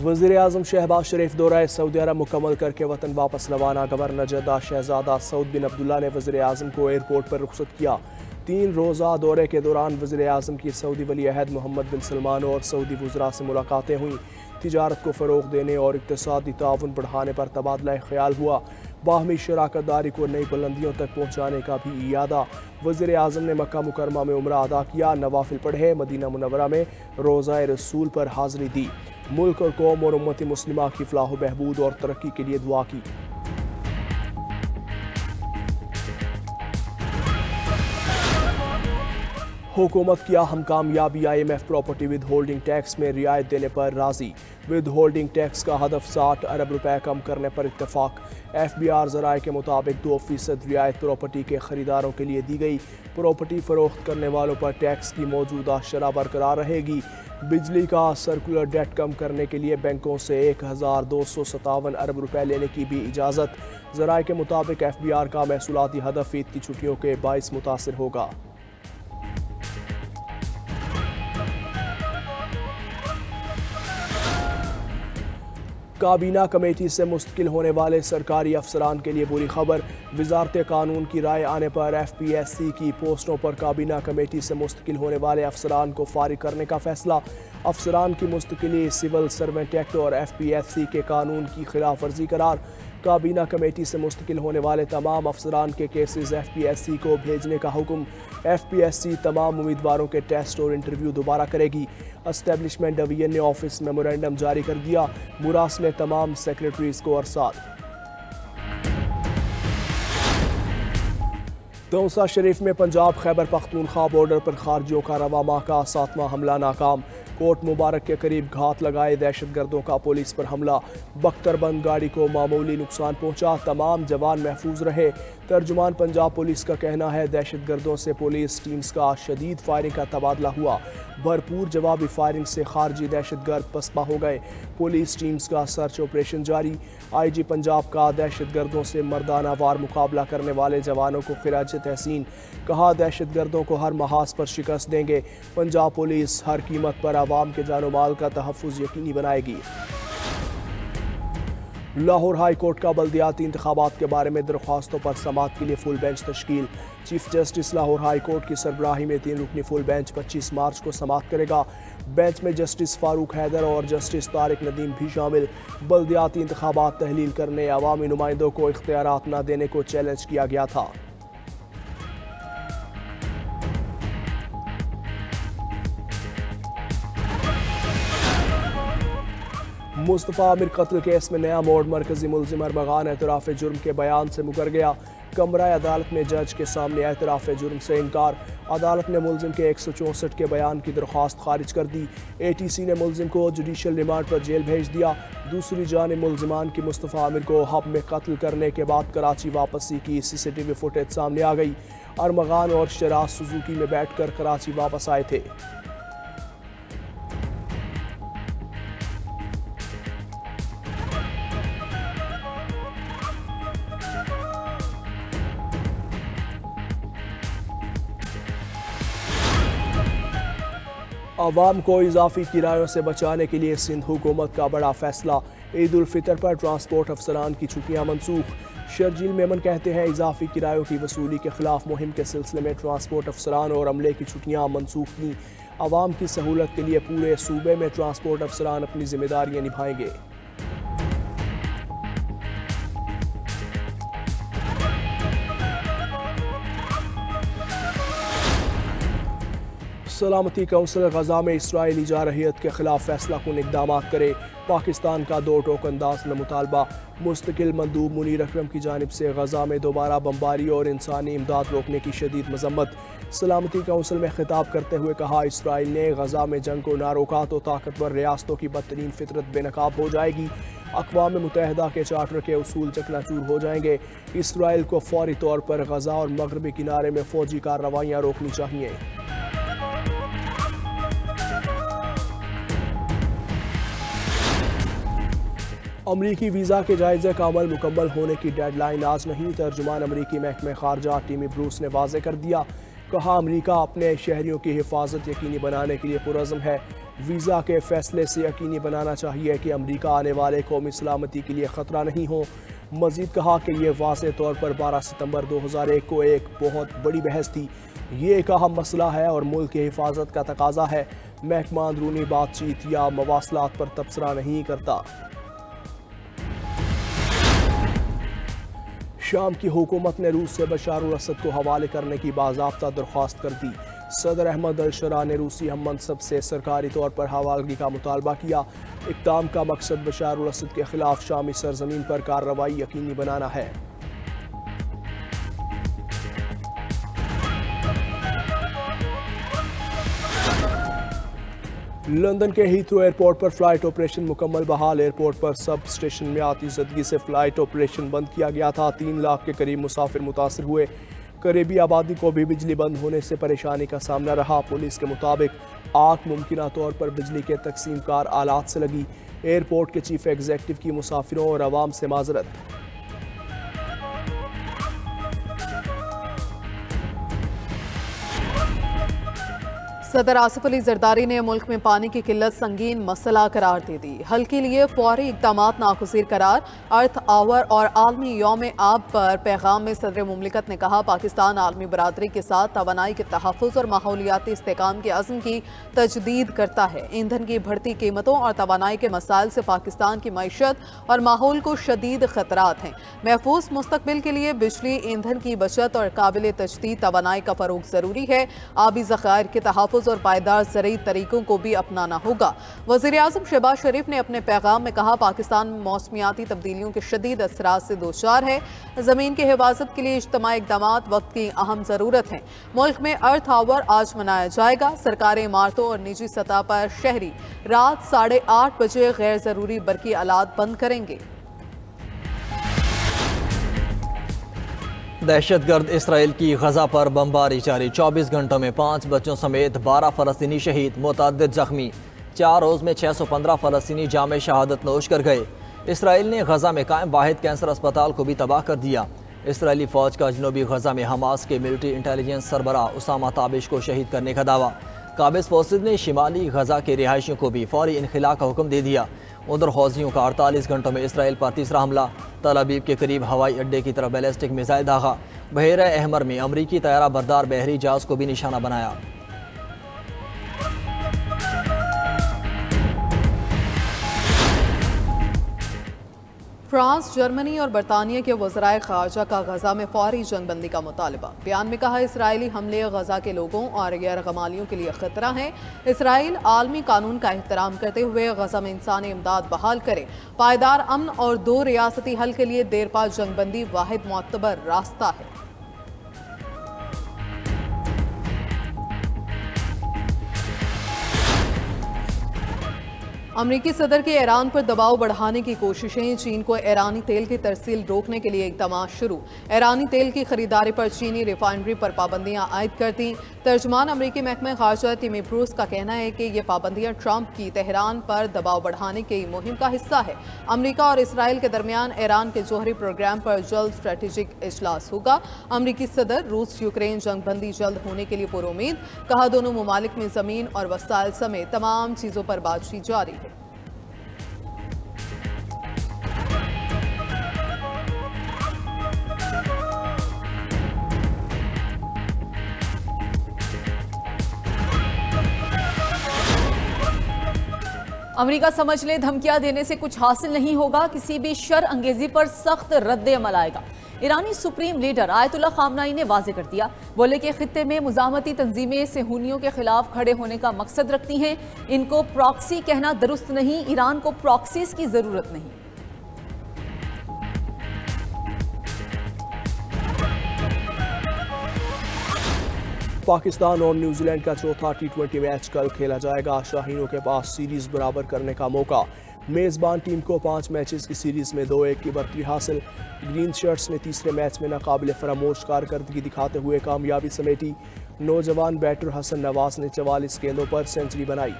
वज़ीर-ए-आज़म शहबाज शरीफ दौरा सऊदी अरब मुकम्मल करके वतन वापस रवाना। गवर्नर जद्दा शहजादा सऊद बिन अब्दुल्ला ने वज़ीर-ए-आज़म को एयरपोर्ट पर रुखसत किया। 3 रोज़ा दौरे के दौरान वज़ीर-ए-आज़म की सऊदी वली अहद मोहम्मद बिन सलमान और सऊदी वज़रा से मुलाकातें हुई। तिजारत को फ़रोग़ देने और इक़्तिसादी ताउन बढ़ाने पर तबादला ख्याल हुआ। बाहमी शराकत दारी को नई बुलंदियों तक पहुँचाने का भी इरादा। वज़ीर-ए-आज़म ने मक्का मुकरमा में उम्रा अदा किया, नवाफिल पढ़े, मदीना मुनव्वरा में रोज़ा रसूल पर हाज़िरी दी। मुल्क और कौम और उम्मत मुस्लिमा की फलाह बहबूद और तरक्की के लिए दुआ की। हुकूमत की अहम कामयाबी IMF property with holding tax में रियायत देने पर राजी। विद होल्डिंग टैक्स का हदफ 60 अरब रुपए कम करने पर इत्तफाक। FBR ज़राए के मुताबिक 2% रियायत प्रॉपर्टी के खरीदारों के लिए दी गई। प्रॉपर्टी फरोख्त करने वालों पर टैक्स की मौजूदा शरह बरकरार रहेगी। बिजली का सर्कुलर डेट कम करने के लिए बैंकों से 1257 अरब रुपए लेने की भी इजाज़त। ज़राए के मुताबिक FBR का महसूलाती हदफ ईद की छुट्टियों के बाइस मुतासिर होगा। काबीना कमेटी से मुस्तकिल होने वाले सरकारी अफसरान के लिए बुरी खबर। वजारत कानून की राय आने पर FPSC की पोस्टों पर काबीना कमेटी से मुस्तकिल होने वाले अफसरान को फारिग करने का फैसला। अफसरान की मुस्तकिली सिविल सर्वेंट एक्ट और FPSC के कानून की खिलाफ वर्जी करार। काबीना कमेटी से मुस्तकिल होने वाले तमाम अफसरान के केसेस FPSC को भेजने का हुक्म। FPSC तमाम उम्मीदवारों के टेस्ट और इंटरव्यू दोबारा करेगी। एस्टेब्लिशमेंट डिवीजन ने ऑफिस मेमोरेंडम जारी कर दिया। मुरासले तमाम सेक्रेटरीज को अरसाल। तौसा शरीफ में पंजाब खैबर पख्तूनख्वा बॉर्डर पर खारजियों का रवा माह का 7वां हमला नाकाम। कोट मुबारक के करीब घात लगाए दहशतगर्दों का पुलिस पर हमला। बख्तरबंद गाड़ी को मामूली नुकसान पहुंचा, तमाम जवान महफूज रहे। तर्जुमान पंजाब पुलिस का कहना है दहशतगर्दों से पुलिस टीम्स का शदीद फायरिंग का तबादला हुआ। भरपूर जवाबी फायरिंग से खारजी दहशतगर्द पसपा हो गए। पुलिस टीम्स का सर्च ऑपरेशन जारी। IG पंजाब का दहशतगर्दों से मर्दाना वार मुकाबला करने वाले जवानों को खिराज तहसीन। कहा दहशतगर्दों को हर महाज पर शिकस्त देंगे। पंजाब पुलिस हर कीमत पर आवाम के जानो माल का तहफ़्फ़ुज़ यकीनी बनाएगी। लाहौर हाई कोर्ट का बल्दियाती इंतखाबात के बारे में दरख्वास्तों पर समाअत के लिए फुल बेंच तश्कील। Chief justice Lahore high court की सरबराही में 3 रुकनी फुल बेंच 25 मार्च को समाअत करेगा। बेंच में जस्टिस फारूक हैदर और जस्टिस तारिक नदीम भी शामिल। बल्दियाती इंतखाबात तहलील करने अवामी नुमाइंदों को इख्तियारात न देने को चैलेंज किया गया था। मुस्तफ़ा आमिर कत्ल केस में नया मोड़। मरकजी मुल्जिम अरमगान एतराफ़ जुर्म के बयान से मुकर गया। कमरा अदालत में जज के सामने एतराफ़ जुर्म से इनकार। अदालत ने मुल्जिम के 164 के बयान की दरख्वास्त खारिज कर दी। ATC ने मुल्जिम को जुडिशल रिमांड पर जेल भेज दिया। दूसरी जानिब मुल्जिमान की मुस्तफ़ा आमिर को हब में कत्ल करने के बाद कराची वापसी की CCTV फुटेज सामने आ गई। अरमगान और शराज सुजुकी में बैठकर कराची वापस आए थे। अवाम को इजाफी किरायों से बचाने के लिए सिंध हुकूमत का बड़ा फैसला। ईद उल फितर पर ट्रांसपोर्ट अफसरान की छुट्टियां मनसूख। शर्जील मेमन कहते हैं इजाफी किरायों की वसूली के खिलाफ मुहिम के सिलसिले में ट्रांसपोर्ट अफसरान और अमले की छुट्टियां मनसूख की। अवाम की सहूलत के लिए पूरे सूबे में ट्रांसपोर्ट अफसरान अपनी जिम्मेदारियां निभाएंगे। सलामती कौंसिल गजा में इसराइली जारहियत के खिलाफ फैसला कुन इक़दाम करे। पाकिस्तान का 2 टोक अंदाज में मुतालबा। मुस्तकिल मंदूब मुनीर अकरम की जानिब से गजा में दोबारा बमबारी और इंसानी इमदाद रोकने की शदीद मजम्मत। सलामती कौंसिल में खिताब करते हुए कहा इसराइल ने गजा में जंग को ना रोका तो ताकतवर रियासतों की बदतरीन फितरत बेनकाब हो जाएगी। अक़वाम मुत्तहिदा के चार्टर के उसूल चकनाचूर हो जाएंगे। इसराइल को फौरी तौर पर गजा और मगरबी किनारे में फ़ौजी कार्रवाइयाँ रोकनी चाहिए। अमरीकी वीज़ा के जायज़े का अमल मुकम्मल होने की डेडलाइन आज नहीं। तर्जुमान अमरीकी महकमे खारजा टिमी ब्रूस ने वाज़े कर दिया। कहा अमरीका अपने शहरियों की हिफाजत यकीनी बनाने के लिए पुरज़्म है। वीज़ा के फैसले से यकीनी बनाना चाहिए कि अमरीका आने वाले कौमी सलामती के लिए ख़तरा नहीं हो। मज़ीद कहा कि यह वाज़ेह तौर पर 12 सितंबर 2001 को एक बहुत बड़ी बहस थी। ये एक अहम मसला है और मुल्क की हिफाजत का तकाजा है। महकमा अंदरूनी बातचीत या मवासलात पर तबसरा नहीं करता। शाम की हुकूमत ने रूस से बशार अल असद को हवाले करने की बाज़ाब्ता दरख्वास्त कर दी। सदर अहमद अल शरा ने रूसी हम मनसब से सरकारी तौर पर हवालगी का मुतालबा किया। इक़दाम का मकसद बशार अल असद के खिलाफ शामी सरजमीन पर कार्रवाई यकीनी बनाना है। लंदन के हीथ्रो एयरपोर्ट पर फ्लाइट ऑपरेशन मुकम्मल बहाल। एयरपोर्ट पर सब स्टेशन में आती ज़दगी से फ्लाइट ऑपरेशन बंद किया गया था। 3 लाख के करीब मुसाफिर मुतासर हुए। करीबी आबादी को भी बिजली बंद होने से परेशानी का सामना रहा। पुलिस के मुताबिक आग मुमकिन तौर पर बिजली के तकसीम कार आलात से लगी। एयरपोर्ट के चीफ एग्जीक्यूटिव की मुसाफिरों और आवाम से माजरत। सदर आसिफ अली जरदारी ने मुल्क में पानी की किल्लत संगीन मसला करार दे दी। हल के लिए फौरी इक़दामात नागुज़ीर करार। अर्थ आवर और आलमी यौम आब पर पैगाम में सदर मुमलिकत ने कहा, पाकिस्तान आलमी बरादरी के साथ तवानाई के तहफ़्फ़ुज़ और माहौलियाती इस्तेहकाम के अज़्म की तजदीद करता है। ईंधन की बढ़ती कीमतों और तवानाई के मसाइल से पाकिस्तान की मईशत और माहौल को शदीद ख़तरात हैं। महफूज मुस्तक़बिल के लिए बिजली, ईंधन की बचत और काबिल तजदीद तवानाई का फ़रोग़ ज़रूरी है। आबी ज़ख़ायर के तहफ़्फ़ुज़ और पायदार ज़रूरी तरीकों को भी अपनाना होगा। वज़ीर-ए-आज़म शहबाज शरीफ ने अपने पैगाम में कहा, पाकिस्तान मौसमियाती तब्दीलियों के शदीद असरात से दोचार है। ज़मीन की हिफाजत के लिए इज्तिमाई इक़दामात वक्त की अहम ज़रूरत है। मुल्क में अर्थ आवर आज मनाया जाएगा। सरकारी इमारतों और निजी सतह पर शहरी रात 8:30 बजे गैर ज़रूरी बरकी आलात बंद करेंगे। दहशतगर्द इसराइल की गजा पर बमबारी जारी। 24 घंटों में 5 बच्चों समेत 12 फ़लस्तीनी शहीद, मुतअद्दिद ज़ख्मी। 4 रोज़ में 615 फ़लस्तीनी जामे शहादत नोश कर गए। इसराइल ने गजा में कायम वाहिद कैंसर अस्पताल को भी तबाह कर दिया। इसराइली फ़ौज का जनूबी गजा में हमास के मिलिट्री इंटेलिजेंस सरबराह उसामा ताबिश को शहीद करने का दावा। काबिज़ फोर्सेज ने शिमाली गजा के रिहायशियों को भी फौरी इनखिला का हुक्म दे दिया। उधर हौजियों का 48 घंटों में इसराइल पर तीसरा हमला। तल अबीब के करीब हवाई अड्डे की तरफ बैलिस्टिक मिसाइल दागा। बहरा अहमर में अमरीकी तैयारा बरदार बहरी जहाज को भी निशाना बनाया। फ्रांस, जर्मनी और बरतानिया के वज़राए ख़ारजा का गजा में फौरी जंगबंदी का मुतालबा। बयान में कहा, इसराइली हमले गजा के लोगों और गैर गमालियों के लिए ख़तरा है। इसराइल आलमी कानून का एहतराम करते हुए गजा में इंसानी इमदाद बहाल करे। पायदार अमन और 2 रियासती हल के लिए देरपा जंगबंदी वाहिद मोतबर रास्ता है। अमरीकी सदर के ईरान पर दबाव बढ़ाने की कोशिशें। चीन को ईरानी तेल की तरसील रोकने के लिए इक़दाम शुरू। ईरानी तेल की खरीदारी पर चीनी रिफाइनरी पर पाबंदियां आयद कर दी। तर्जमान अमरीकी महकमे खारजा टिमी ब्रूस का कहना है कि ये पाबंदियां ट्रंप की तेहरान पर दबाव बढ़ाने की मुहिम का हिस्सा है। अमरीका और इसराइल के दरमियान ईरान के जौहरी प्रोग्राम पर जल्द स्ट्रेटेजिक इजलास होगा। अमरीकी सदर रूस यूक्रेन जंगबंदी जल्द होने के लिए पुरुमीद। कहा, दोनों ममालिक में ज़मीन और वसाइल समेत तमाम चीज़ों पर बातचीत जारी है। अमेरिका समझ ले, धमकियां देने से कुछ हासिल नहीं होगा। किसी भी शर अंगेजी पर सख्त रद्द अमल आएगा। ईरानी सुप्रीम लीडर आयतुल्लाह खामनाई ने वाजे कर दिया। बोले कि खित्ते में मुजामती तंजीमें सेहूनियों के खिलाफ खड़े होने का मकसद रखती हैं। इनको प्रॉक्सी कहना दुरुस्त नहीं। ईरान को प्रॉक्सीज की जरूरत नहीं। पाकिस्तान और न्यूजीलैंड का चौथा T20 मैच कल खेला जाएगा। शाहीनों के पास सीरीज बराबर करने का मौका। मेज़बान टीम को 5 मैचेस की सीरीज में 2-1 की बढ़ती हासिल। ग्रीन शर्ट्स ने तीसरे मैच में नाकाबिले फरामोश कारकर्दगी दिखाते हुए कामयाबी समेटी। नौजवान बैटर हसन नवाज ने 44 गेंदों पर सेंचुरी बनाई।